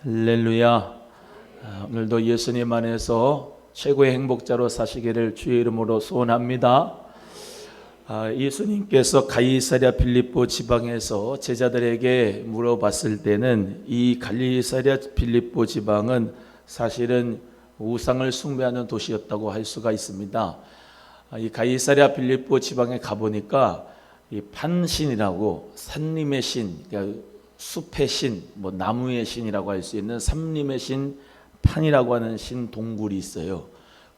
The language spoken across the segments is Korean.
할렐루야. 오늘도 예수님 안에서 최고의 행복자로 사시기를 주의 이름으로 소원합니다. 예수님께서 가이사랴 빌립보 지방에서 제자들에게 물어봤을 때는 이 가이사랴 빌립보 지방은 사실은 우상을 숭배하는 도시였다고 할 수가 있습니다. 이 가이사랴 빌립보 지방에 가보니까 이 판신이라고 산림의 신, 그러니까 숲의 신, 나무의 신이라고 할 수 있는 삼림의 신 판이라고 하는 신 동굴이 있어요.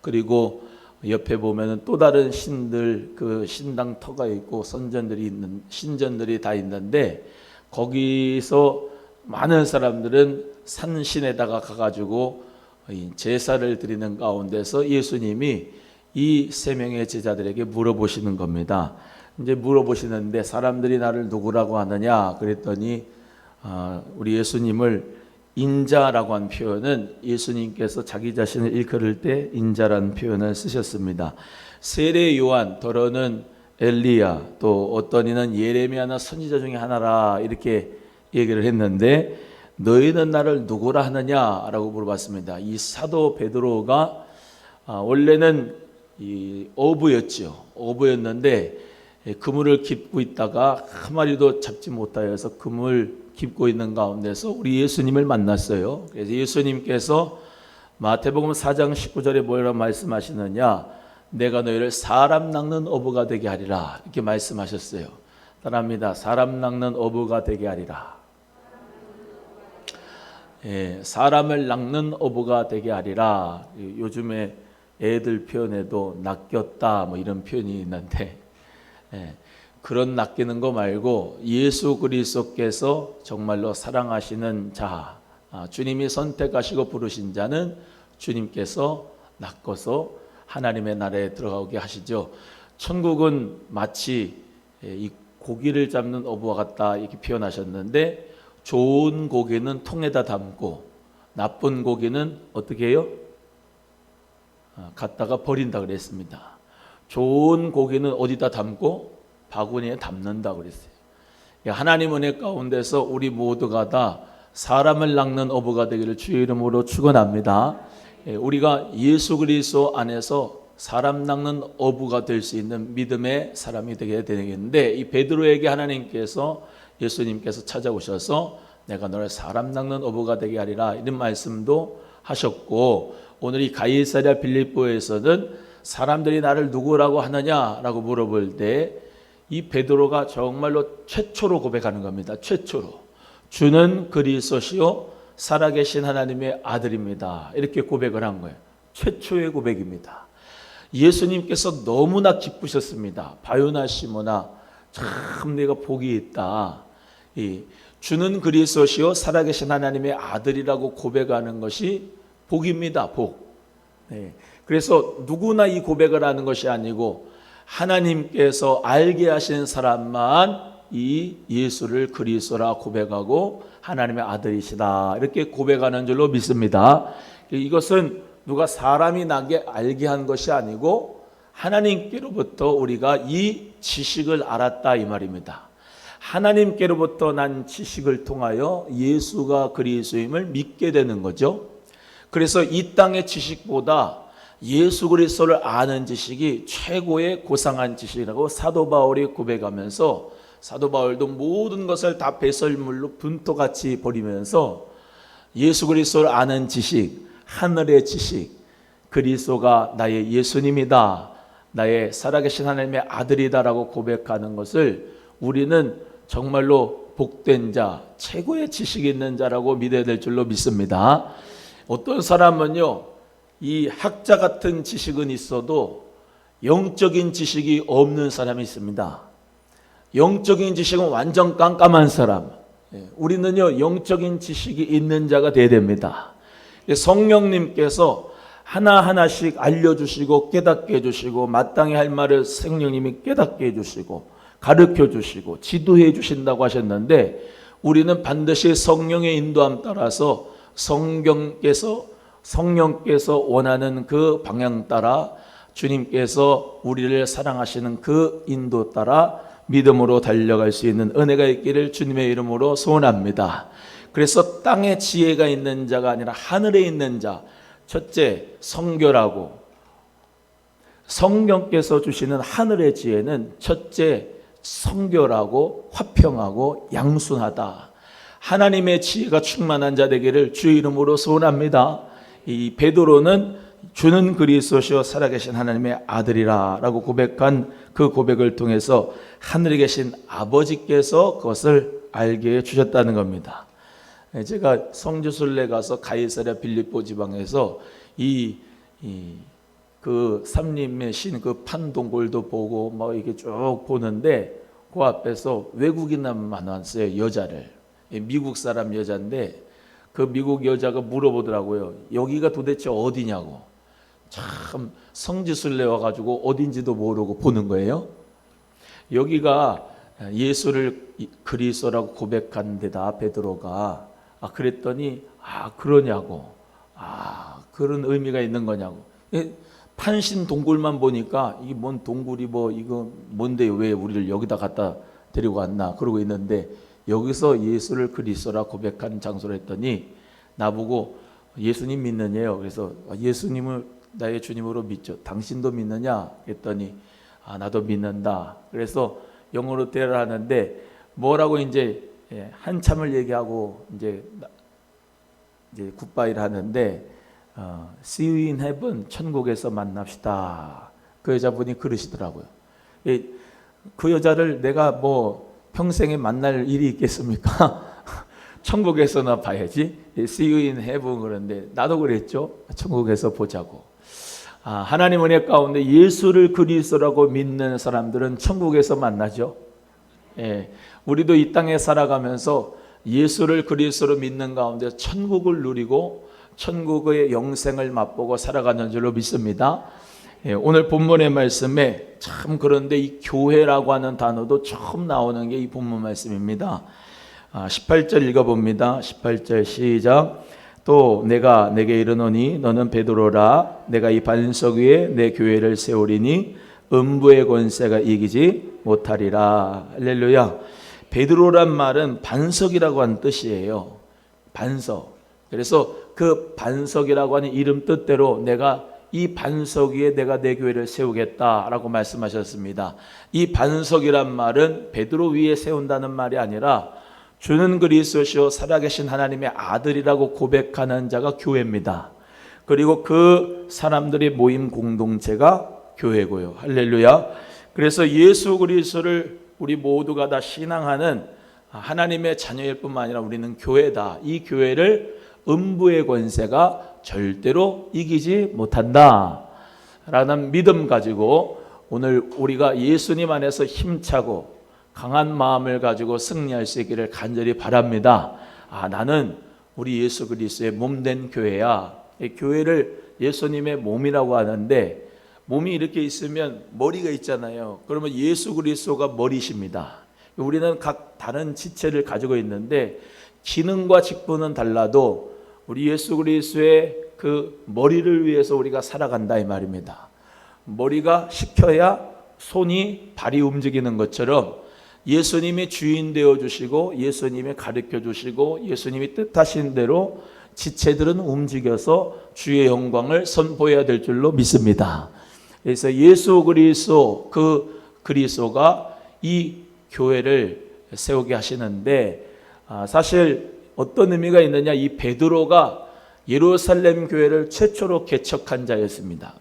그리고 옆에 보면은 또 다른 신들, 그 신당 터가 있고 신전들이 다 있는데, 거기서 많은 사람들은 산신에다가 가가지고 제사를 드리는 가운데서 예수님이 이 세 명의 제자들에게 물어보시는 겁니다. 이제 물어보시는데 사람들이 나를 누구라고 하느냐 그랬더니 우리 예수님을 인자라고 한 표현은 예수님께서 자기 자신을 일컬을 때 인자라는 표현을 쓰셨습니다. 세례 요한, 더러는 엘리야, 또 어떤 이는 예레미야나 선지자 중에 하나라 이렇게 얘기를 했는데, 너희는 나를 누구라 하느냐라고 물어봤습니다. 이 사도 베드로가 원래는 이 어부였는데 그물을 깁고 있다가 한 마리도 잡지 못하여서 그물 깁고 있는 가운데서 우리 예수님을 만났어요. 그래서 예수님께서 마태복음 4장 19절에 뭐라고 말씀하시느냐, 내가 너희를 사람 낚는 어부가 되게 하리라 이렇게 말씀하셨어요. 따라합니다. 사람 낚는 어부가 되게 하리라. 사람을 낚는 어부가 되게 하리라. 요즘에 애들 표현에도 낚였다 이런 표현이 있는데, 그런 낚이는 거 말고 예수 그리스도께서 정말로 사랑하시는 자, 주님이 선택하시고 부르신 자는 주님께서 낚아서 하나님의 나라에 들어가게 하시죠. 천국은 마치 이 고기를 잡는 어부와 같다 이렇게 표현하셨는데, 좋은 고기는 통에다 담고 나쁜 고기는 어떻게 해요? 갖다가 버린다 그랬습니다. 좋은 고기는 어디다 담고? 바구니에 담는다 그랬어요. 하나님 은혜 가운데서 우리 모두가 다 사람을 낚는 어부가 되기를 주의 이름으로 축원합니다. 우리가 예수 그리스도 안에서 사람 낚는 어부가 될 수 있는 믿음의 사람이 되게 되겠는데, 이 베드로에게 하나님께서 예수님께서 찾아오셔서 내가 너를 사람 낚는 어부가 되게 하리라 이런 말씀도 하셨고, 오늘 이 가이사랴 빌립보에서는 사람들이 나를 누구라고 하느냐라고 물어볼 때 이 베드로가 정말로 최초로 고백하는 겁니다. 최초로 주는 그리스도시요 살아계신 하나님의 아들입니다 이렇게 고백을 한 거예요. 최초의 고백입니다. 예수님께서 너무나 기쁘셨습니다. 바요나 시모나, 참 내가 복이 있다. 주는 그리스도시요 살아계신 하나님의 아들이라고 고백하는 것이 복입니다. 복. 그래서 누구나 이 고백을 하는 것이 아니고 하나님께서 알게 하신 사람만 이 예수를 그리스도라 고백하고 하나님의 아들이시다 이렇게 고백하는 줄로 믿습니다. 이것은 누가 사람이 나게 알게 한 것이 아니고 하나님께로부터 우리가 이 지식을 알았다 이 말입니다. 하나님께로부터 난 지식을 통하여 예수가 그리스도임을 믿게 되는 거죠. 그래서 이 땅의 지식보다 예수 그리스도를 아는 지식이 최고의 고상한 지식이라고 사도 바울이 고백하면서, 사도 바울도 모든 것을 다 배설물로 분토같이 버리면서 예수 그리스도를 아는 지식, 하늘의 지식, 그리스도가 나의 예수님이다, 나의 살아계신 하나님의 아들이다라고 고백하는 것을 우리는 정말로 복된 자, 최고의 지식이 있는 자라고 믿어야 될 줄로 믿습니다. 어떤 사람은요, 이 학자 같은 지식은 있어도 영적인 지식이 없는 사람이 있습니다. 영적인 지식은 완전 깜깜한 사람. 우리는요, 영적인 지식이 있는 자가 되어야 됩니다. 성령님께서 하나하나씩 알려주시고 깨닫게 해주시고, 마땅히 할 말을 성령님이 깨닫게 해주시고 가르쳐 주시고 지도해 주신다고 하셨는데, 우리는 반드시 성령의 인도함 따라서 성령께서 원하는 그 방향 따라, 주님께서 우리를 사랑하시는 그 인도 따라 믿음으로 달려갈 수 있는 은혜가 있기를 주님의 이름으로 소원합니다. 그래서 땅에 지혜가 있는 자가 아니라 하늘에 있는 자, 첫째 성결하고, 성령께서 주시는 하늘의 지혜는 첫째 성결하고 화평하고 양순하다. 하나님의 지혜가 충만한 자 되기를 주의 이름으로 소원합니다. 이 베드로는 주는 그리스도시요 살아계신 하나님의 아들이라라고 고백한 그 고백을 통해서 하늘에 계신 아버지께서 그것을 알게 해 주셨다는 겁니다. 제가 성지순례 가서 가이사랴 빌립보 지방에서 그 삼림의 신 그 판동굴도 보고 막 이게 쭉 보는데 그 앞에서 외국인만 왔어요. 여자를, 미국 사람 여자인데 그 미국 여자가 물어보더라고요. 여기가 도대체 어디냐고. 참 성지순례 와가지고 어딘지도 모르고 보는 거예요. 여기가 예수를 그리스도라고 고백한 데다 베드로가. 그랬더니 그러냐고. 그런 의미가 있는 거냐고. 판신 동굴만 보니까 이게 뭔 동굴이 뭐 이거 뭔데 왜 우리를 여기다 갖다 데리고 왔나 그러고 있는데, 여기서 예수를 그리스도라 고백한 장소를 했더니 나보고 예수님 믿느냐요. 그래서 예수님을 나의 주님으로 믿죠. 당신도 믿느냐 했더니 나도 믿는다. 그래서 영어로 대화를 하는데 뭐라고 이제 한참을 얘기하고 이제 굿바이를 하는데 See you in heaven, 천국에서 만납시다. 그 여자분이 그러시더라고요. 그 여자를 내가 뭐 평생에 만날 일이 있겠습니까? 천국에서나 봐야지. See you in heaven 그런데 나도 그랬죠. 천국에서 보자고. 하나님 은혜 가운데 예수를 그리스도라고 믿는 사람들은 천국에서 만나죠. 우리도 이 땅에 살아가면서 예수를 그리스도로 믿는 가운데 천국을 누리고 천국의 영생을 맛보고 살아가는 줄로 믿습니다. 오늘 본문의 말씀에 참 그런데 이 교회라고 하는 단어도 처음 나오는 게 이 본문 말씀입니다. 18절 읽어봅니다. 18절 시작. 또 내가 내게 이르노니 너는 베드로라. 내가 이 반석 위에 내 교회를 세우리니 음부의 권세가 이기지 못하리라. 할렐루야. 베드로란 말은 반석이라고 하는 뜻이에요. 반석. 그래서 그 반석이라고 하는 이름 뜻대로 내가 이 반석 위에 내가 내 교회를 세우겠다라고 말씀하셨습니다. 이 반석이란 말은 베드로 위에 세운다는 말이 아니라 주는 그리스도시요 살아계신 하나님의 아들이라고 고백하는 자가 교회입니다. 그리고 그 사람들이 모임 공동체가 교회고요. 할렐루야. 그래서 예수 그리스도를 우리 모두가 다 신앙하는 하나님의 자녀일 뿐만 아니라 우리는 교회다. 이 교회를 음부의 권세가 절대로 이기지 못한다 라는 믿음 가지고 오늘 우리가 예수님 안에서 힘차고 강한 마음을 가지고 승리할 수 있기를 간절히 바랍니다. 나는 우리 예수 그리스도의 몸된 교회야. 교회를 예수님의 몸이라고 하는데 몸이 이렇게 있으면 머리가 있잖아요. 그러면 예수 그리스도가 머리십니다. 우리는 각 다른 지체를 가지고 있는데 기능과 직분은 달라도 우리 예수 그리스도의 그 머리를 위해서 우리가 살아간다 이 말입니다. 머리가 식혀야 손이 발이 움직이는 것처럼 예수님이 주인 되어 주시고 예수님이 가르쳐 주시고 예수님이 뜻하신 대로 지체들은 움직여서 주의 영광을 선보여야 될 줄로 믿습니다. 그래서 예수 그리스도 그 그리스도가 이 교회를 세우게 하시는데 사실 어떤 의미가 있느냐, 이 베드로가 예루살렘 교회를 최초로 개척한 자였습니다.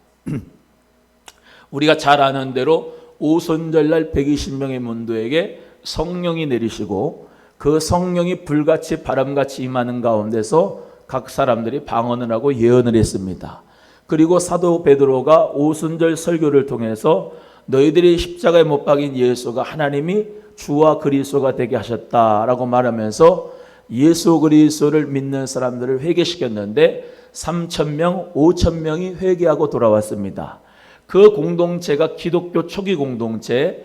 우리가 잘 아는 대로 오순절날 120명의 문도에게 성령이 내리시고 그 성령이 불같이 바람같이 임하는 가운데서 각 사람들이 방언을 하고 예언을 했습니다. 그리고 사도 베드로가 오순절 설교를 통해서 너희들이 십자가에 못 박인 예수가 하나님이 주와 그리스도가 되게 하셨다라고 말하면서 예수 그리스도를 믿는 사람들을 회개시켰는데 3,000명, 5,000명이 회개하고 돌아왔습니다. 그 공동체가 기독교 초기 공동체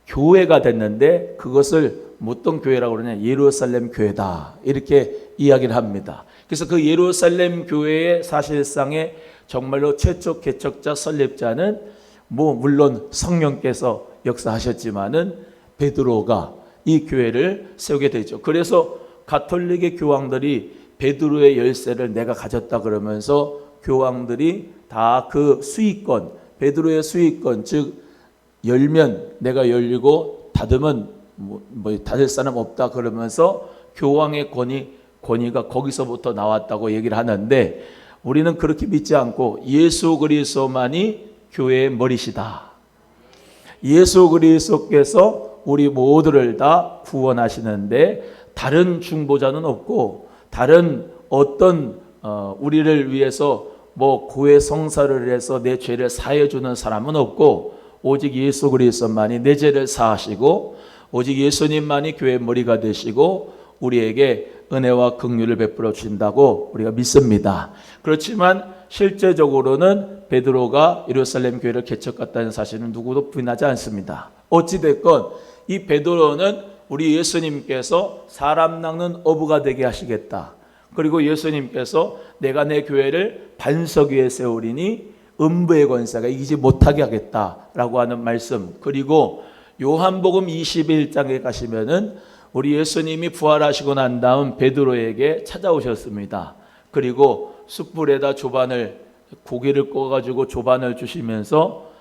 교회가 됐는데 그것을 어떤 교회라고 그러냐, 예루살렘 교회다 이렇게 이야기를 합니다. 그래서 그 예루살렘 교회의 사실상의 정말로 최초 개척자 설립자는 물론 성령께서 역사하셨지만은 베드로가 이 교회를 세우게 되죠. 그래서 가톨릭의 교황들이 베드로의 열쇠를 내가 가졌다 그러면서 교황들이 다 그 수익권, 베드로의 수익권, 즉 열면 내가 열리고 닫으면 뭐 닫을 사람 없다 그러면서 교황의 권위가 거기서부터 나왔다고 얘기를 하는데, 우리는 그렇게 믿지 않고 예수 그리스도만이 교회의 머리시다. 예수 그리스도께서 우리 모두를 다 구원하시는데 다른 중보자는 없고, 다른 어떤 우리를 위해서 뭐 고해 성사를 해서 내 죄를 사해 주는 사람은 없고, 오직 예수 그리스도만이 내 죄를 사하시고, 오직 예수님만이 교회의 머리가 되시고 우리에게 은혜와 긍휼을 베풀어 주신다고 우리가 믿습니다. 그렇지만 실제적으로는 베드로가 예루살렘 교회를 개척했다는 사실은 누구도 부인하지 않습니다. 어찌됐건 이 베드로는 우리 예수님께서 사람 낚는 어부가 되게 하시겠다. 그리고 예수님께서 내가 내 교회를 반석 위에 세우리니 음부의 권세가 이기지 못하게 하겠다라고 하는 말씀, 그리고 요한복음 21장에 가시면은 우리 예수님이 부활하시고 난 다음 베드로에게 찾아오셨습니다. 그리고 숯불에다 조반을, 고기를 구워가지고 조반을 주시면서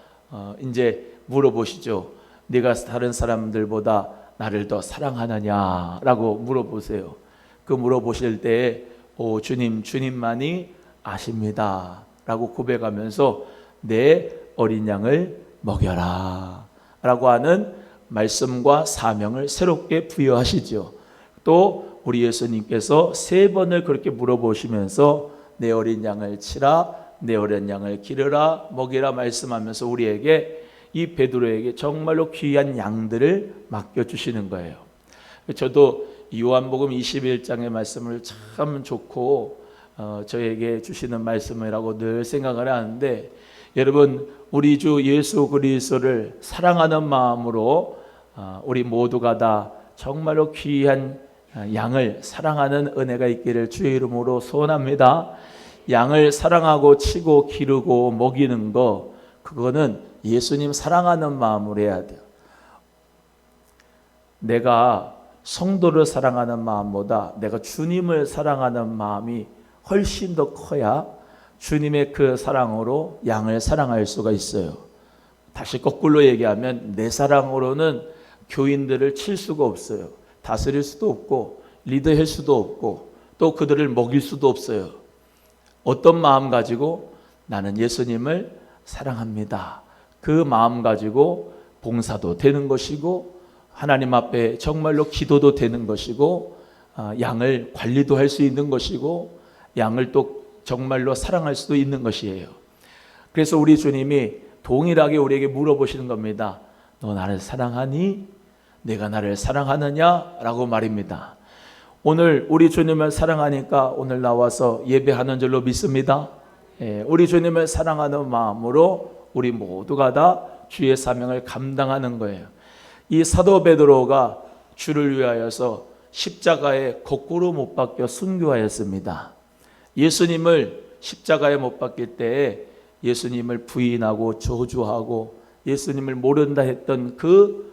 이제 물어보시죠. 네가 다른 사람들보다 나를 더 사랑하느냐라고 물어보세요. 그 물어보실 때에 주님, 주님만이 아십니다 라고 고백하면서 내 어린 양을 먹여라 라고 하는 말씀과 사명을 새롭게 부여하시죠. 또 우리 예수님께서 3번을 그렇게 물어보시면서 내 어린 양을 치라, 내 어린 양을 기르라, 먹이라 말씀하면서 우리에게, 이 베드로에게 정말로 귀한 양들을 맡겨주시는 거예요. 저도 요한복음 21장의 말씀을 참 좋고 저에게 주시는 말씀이라고 늘 생각을 하는데, 여러분, 우리 주 예수 그리스도를 사랑하는 마음으로 우리 모두가 다 정말로 귀한 양을 사랑하는 은혜가 있기를 주의 이름으로 소원합니다. 양을 사랑하고 치고 기르고 먹이는 거, 그거는 예수님 사랑하는 마음으로 해야 돼요. 내가 성도를 사랑하는 마음보다 내가 주님을 사랑하는 마음이 훨씬 더 커야 주님의 그 사랑으로 양을 사랑할 수가 있어요. 다시 거꾸로 얘기하면 내 사랑으로는 교인들을 칠 수가 없어요. 다스릴 수도 없고 리더할 수도 없고 또 그들을 먹일 수도 없어요. 어떤 마음 가지고 나는 예수님을 사랑합니다. 그 마음 가지고 봉사도 되는 것이고 하나님 앞에 정말로 기도도 되는 것이고 양을 관리도 할 수 있는 것이고 양을 또 정말로 사랑할 수도 있는 것이에요. 그래서 우리 주님이 동일하게 우리에게 물어보시는 겁니다. 너 나를 사랑하니? 내가 나를 사랑하느냐? 라고 말입니다. 오늘 우리 주님을 사랑하니까 오늘 나와서 예배하는 줄로 믿습니다. 우리 주님을 사랑하는 마음으로 우리 모두가 다 주의 사명을 감당하는 거예요. 이 사도 베드로가 주를 위하여서 십자가에 거꾸로 못 박혀 순교하였습니다. 예수님을 십자가에 못 박힐 때에 예수님을 부인하고 저주하고 예수님을 모른다 했던 그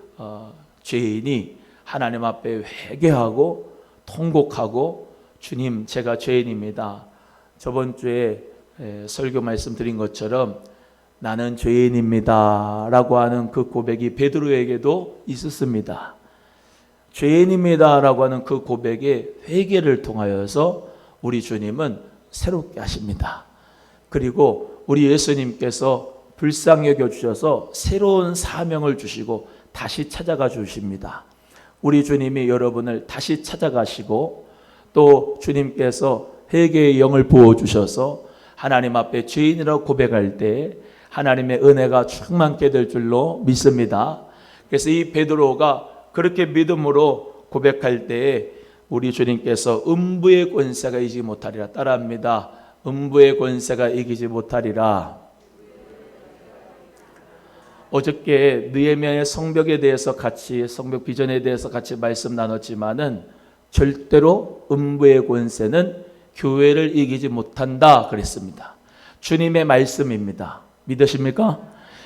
죄인이 하나님 앞에 회개하고 통곡하고, 주님, 제가 죄인입니다. 저번 주에 설교 말씀드린 것처럼 나는 죄인입니다 라고 하는 그 고백이 베드로에게도 있었습니다. 죄인입니다 라고 하는 그 고백에 회개를 통하여서 우리 주님은 새롭게 하십니다. 그리고 우리 예수님께서 불쌍히 여겨주셔서 새로운 사명을 주시고 다시 찾아가 주십니다. 우리 주님이 여러분을 다시 찾아가시고 또 주님께서 회개의 영을 부어주셔서 하나님 앞에 죄인이라고 고백할 때 하나님의 은혜가 충만케 될 줄로 믿습니다. 그래서 이 베드로가 그렇게 믿음으로 고백할 때에 우리 주님께서 음부의 권세가 이기지 못하리라. 따라합니다. 음부의 권세가 이기지 못하리라. 어저께 느헤미야의 성벽에 대해서 같이, 성벽 비전에 대해서 같이 말씀 나눴지만은 절대로 음부의 권세는 교회를 이기지 못한다 그랬습니다. 주님의 말씀입니다. 믿으십니까?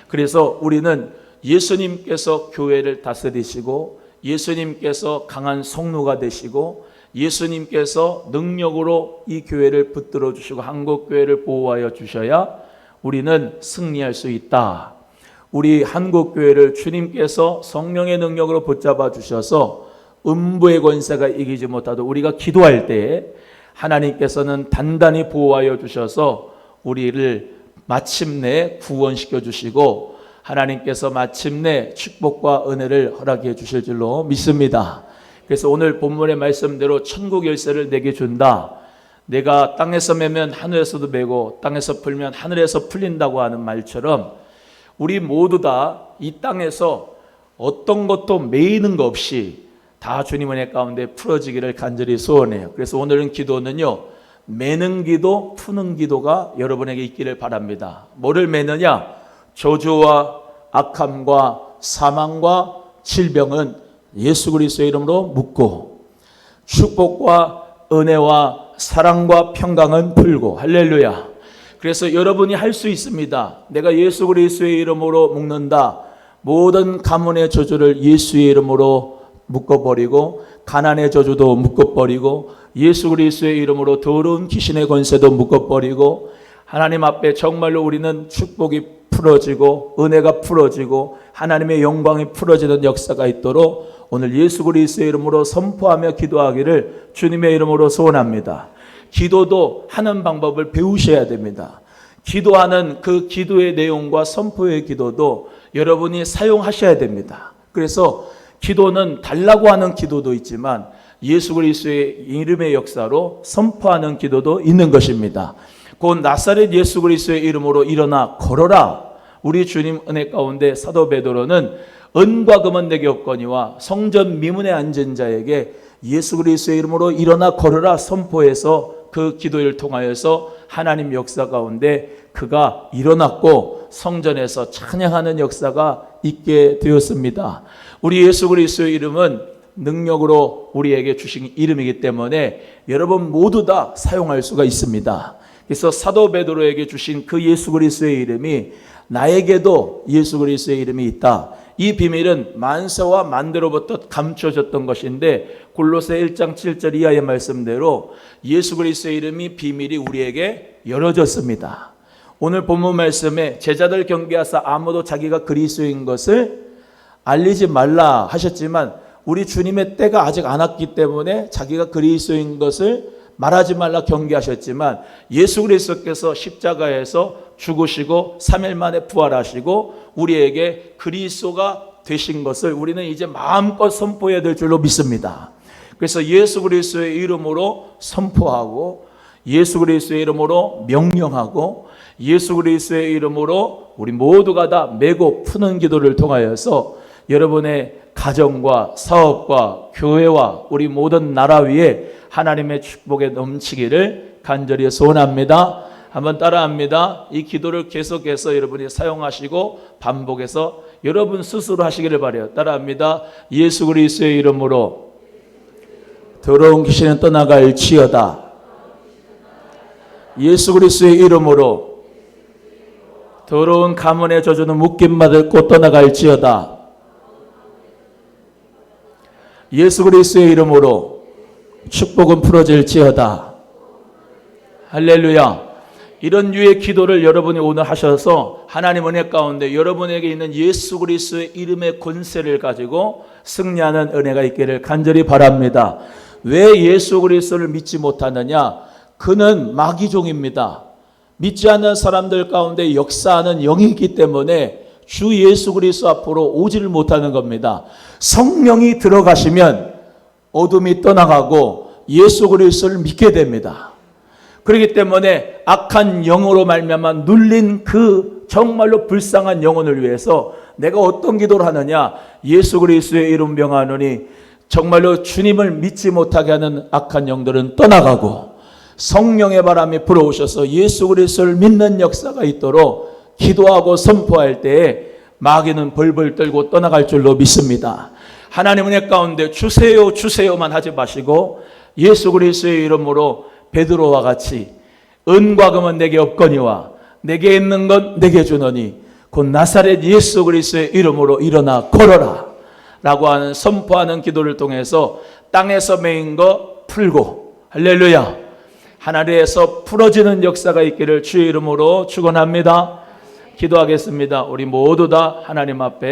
그래서 우리는 예수님께서 교회를 다스리시고 예수님께서 강한 성루가 되시고 예수님께서 능력으로 이 교회를 붙들어 주시고 한국교회를 보호하여 주셔야 우리는 승리할 수 있다. 우리 한국교회를 주님께서 성령의 능력으로 붙잡아 주셔서 음부의 권세가 이기지 못하도 우리가 기도할 때에 하나님께서는 단단히 보호하여 주셔서 우리를 마침내 구원시켜 주시고 하나님께서 마침내 축복과 은혜를 허락해 주실 줄로 믿습니다. 그래서 오늘 본문의 말씀대로 천국 열쇠를 내게 준다. 내가 땅에서 매면 하늘에서도 매고 땅에서 풀면 하늘에서 풀린다고 하는 말처럼 우리 모두 다 이 땅에서 어떤 것도 매이는 거 없이 다 주님 은혜 가운데 풀어지기를 간절히 소원해요. 그래서 오늘은 기도는요, 매는 기도, 푸는 기도가 여러분에게 있기를 바랍니다. 뭐를 매느냐? 저주와 악함과 사망과 질병은 예수 그리스도의 이름으로 묶고, 축복과 은혜와 사랑과 평강은 풀고. 할렐루야. 그래서 여러분이 할 수 있습니다. 내가 예수 그리스도의 이름으로 묶는다. 모든 가문의 저주를 예수의 이름으로 묶어버리고, 가난의 저주도 묶어버리고, 예수 그리스도의 이름으로 더러운 귀신의 권세도 묶어버리고, 하나님 앞에 정말로 우리는 축복이 풀어지고 은혜가 풀어지고 하나님의 영광이 풀어지는 역사가 있도록 오늘 예수 그리스도의 이름으로 선포하며 기도하기를 주님의 이름으로 소원합니다. 기도도 하는 방법을 배우셔야 됩니다. 기도하는 그 기도의 내용과 선포의 기도도 여러분이 사용하셔야 됩니다. 그래서 기도는 달라고 하는 기도도 있지만 예수 그리스도의 이름의 역사로 선포하는 기도도 있는 것입니다. 곧 나사렛 예수 그리스도의 이름으로 일어나 걸어라. 우리 주님 은혜 가운데 사도 베드로는 은과 금은 내게 없거니와 성전 미문에 앉은 자에게 예수 그리스도의 이름으로 일어나 걸어라 선포해서 그 기도를 통하여서 하나님 역사 가운데 그가 일어났고 성전에서 찬양하는 역사가 있게 되었습니다. 우리 예수 그리스도의 이름은 능력으로 우리에게 주신 이름이기 때문에 여러분 모두 다 사용할 수가 있습니다. 그래서 사도 베드로에게 주신 그 예수 그리스도의 이름이 나에게도 예수 그리스도의 이름이 있다. 이 비밀은 만세와 만대로부터 감춰졌던 것인데 골로새 1장 7절 이하의 말씀대로 예수 그리스도의 이름이 비밀이 우리에게 열어졌습니다. 오늘 본문 말씀에 제자들 경계하사 아무도 자기가 그리스도인 것을 알리지 말라 하셨지만 우리 주님의 때가 아직 안 왔기 때문에 자기가 그리스도인 것을 말하지 말라 경계하셨지만 예수 그리스도께서 십자가에서 죽으시고 3일 만에 부활하시고 우리에게 그리스도가 되신 것을 우리는 이제 마음껏 선포해야 될 줄로 믿습니다. 그래서 예수 그리스도의 이름으로 선포하고 예수 그리스도의 이름으로 명령하고 예수 그리스도의 이름으로 우리 모두가 다 메고 푸는 기도를 통하여서 여러분의 가정과 사업과 교회와 우리 모든 나라 위에 하나님의 축복에 넘치기를 간절히 소원합니다. 한번 따라합니다. 이 기도를 계속해서 여러분이 사용하시고 반복해서 여러분 스스로 하시기를 바라요. 따라합니다. 예수 그리스도의 이름으로 더러운 귀신은 떠나갈지어다. 예수 그리스도의 이름으로 더러운 가문의 저주는 묶임받을 곳 떠나갈지어다. 예수 그리스도의 이름으로 축복은 풀어질지어다. 할렐루야. 이런 류의 기도를 여러분이 오늘 하셔서 하나님 은혜 가운데 여러분에게 있는 예수 그리스도의 이름의 권세를 가지고 승리하는 은혜가 있기를 간절히 바랍니다. 왜 예수 그리스도를 믿지 못하느냐? 그는 마귀종입니다. 믿지 않는 사람들 가운데 역사하는 영이 있기 때문에 주 예수 그리스도 앞으로 오지를 못하는 겁니다. 성령이 들어가시면 어둠이 떠나가고 예수 그리스도를 믿게 됩니다. 그렇기 때문에 악한 영으로 말미암아 눌린 그 정말로 불쌍한 영혼을 위해서 내가 어떤 기도를 하느냐? 예수 그리스도의 이름 명하노니 정말로 주님을 믿지 못하게 하는 악한 영들은 떠나가고 성령의 바람이 불어오셔서 예수 그리스도를 믿는 역사가 있도록 기도하고 선포할 때에 마귀는 벌벌 떨고 떠나갈 줄로 믿습니다. 하나님 은혜 가운데 주세요 주세요만 하지 마시고 예수 그리스도의 이름으로 베드로와 같이 은과 금은 내게 없거니와 내게 있는 건 내게 주노니 곧 나사렛 예수 그리스도의 이름으로 일어나 걸어라 라고 하는 선포하는 기도를 통해서 땅에서 매인 거 풀고 할렐루야 하늘에서 풀어지는 역사가 있기를 주의 이름으로 축원합니다. 기도하겠습니다. 우리 모두 다 하나님 앞에